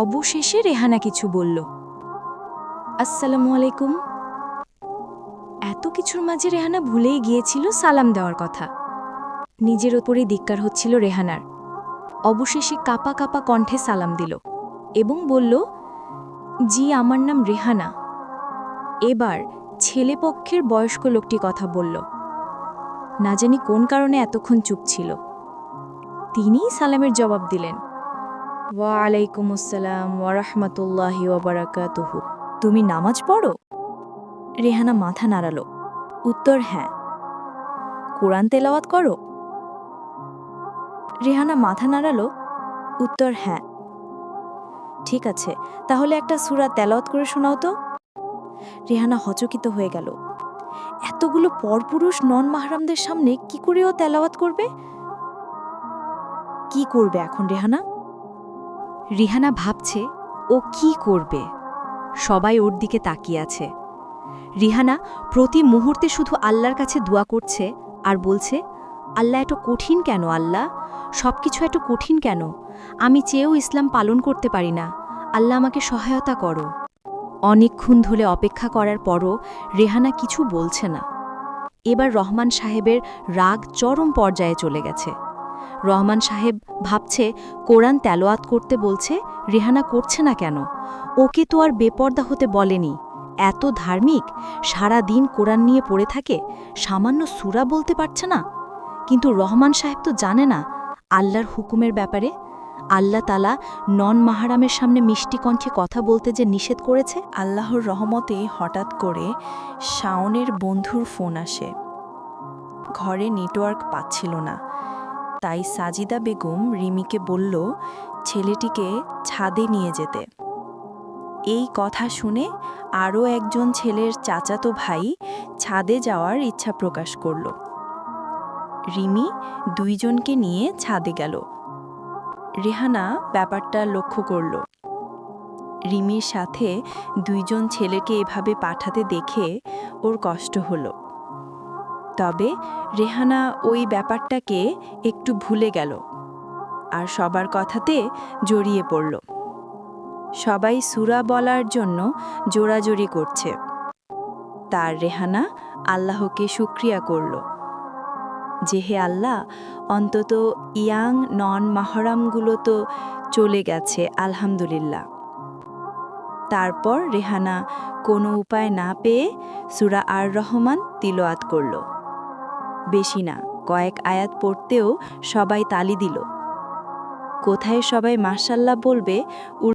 অবশেষে রেহানা কিছু বলল। আসসালামু আলাইকুম। এত কিছুর মাঝে রেহানা ভুলেই গিয়েছিল সালাম দেওয়ার কথা। নিজের ওপরই ধিক্কার হচ্ছিল রেহানার। অবশেষে কাপা কাপা কণ্ঠে সালাম দিল এবং বলল, জি, আমার নাম রেহানা। এবার ছেলেপক্ষের বয়স্ক লোকটি কথা বলল। না জানি কোন কারণে এতক্ষণ চুপ ছিল। তিনিই সালামের জবাব দিলেন, ওয়ালাইকুম আসসালাম ওয়ারাহমাতুল্লাহি ওয়াবারাকাতুহু। তুমি নামাজ পড়ো? রেহানা মাথা নাড়াল। উত্তর, হ্যাঁ। কোরআন তেলাওয়াত করো? রেহানা মাথা নাড়াল। উত্তর, হ্যাঁ। ঠিক আছে, তাহলে একটা সূরা তেলাওয়াত করে শোনাও তো। রেহানা হচকিত হয়ে গেল। এতগুলো পরপুরুষ নন মাহরামদের সামনে কি করে ও তেলাওয়াত করবে? কি করবে এখন রেহানা? রিহানা ভাবছে ও কি করবে। সবাই ওর দিকে তাকিয়ে আছে। রিহানা প্রতি মুহূর্তে শুধু আল্লাহর কাছে দোয়া করছে আর বলছে, আল্লাহ এত কঠিন কেন? আল্লাহ, সবকিছু এত কঠিন কেন? আমি চেয়েও ইসলাম পালন করতে পারি না। আল্লাহ আমাকে সহায়তা করো। অনেকক্ষণ ধরে অপেক্ষা করার পরও রেহানা কিছু বলছে না। এবার রহমান সাহেবের রাগ চরম পর্যায়ে চলে গেছে। রহমান সাহেব ভাবছে, কোরআন তেলাওয়াত করতে বলছে, রেহানা করছে না কেন? ওকে তো আর বেপর্দা হতে বলেনি। এত ধার্মিক, সারা দিন কোরআন নিয়ে পড়ে থাকে, সামান্য সূরা বলতে পারছে না। কিন্তু রহমান সাহেব তো জানে না আল্লাহর হুকুমের ব্যাপারে। আল্লাহ তাআলা নন মাহারামের সামনে মিষ্টি কণ্ঠে কথা বলতে যে নিষেধ করেছে। আল্লাহর রহমতে হঠাৎ করে শাওনের বন্ধুর ফোন আসে। ঘরে নেটওয়ার্ক পাচ্ছিল না, তাই সাজিদা বেগম রিমিকে বলল ছেলেটিকে ছাদে নিয়ে যেতে। এই কথা শুনে আরও একজন ছেলের চাচাতো ভাই ছাদে যাওয়ার ইচ্ছা প্রকাশ করল। রিমি দুইজনকে নিয়ে ছাদে গেল। রেহানা ব্যাপারটা লক্ষ্য করল। রিমির সাথে দুইজন ছেলেকে এভাবে পাঠাতে দেখে ওর কষ্ট হলো। তবে রেহানা ওই ব্যাপারটাকে একটু ভুলে গেল আর সবার কথাতে জড়িয়ে পড়ল। সবাই সূরা বলার জন্য জোরাজোরি করছে। তার রেহানা আল্লাহকে শুকরিয়া করল যে, হে আল্লাহ, অন্তত ইয়াং নন মাহরামগুলো তো চলে গেছে, আলহামদুলিল্লাহ। তারপর রেহানা কোনো উপায় না পেয়ে সূরা আর রহমান তিলাওয়াত করল। বেশি না, কয়েক আয়াত পড়তেও সবাই তালি দিল। কোথায় সবাই মাশাআল্লাহ বলবে,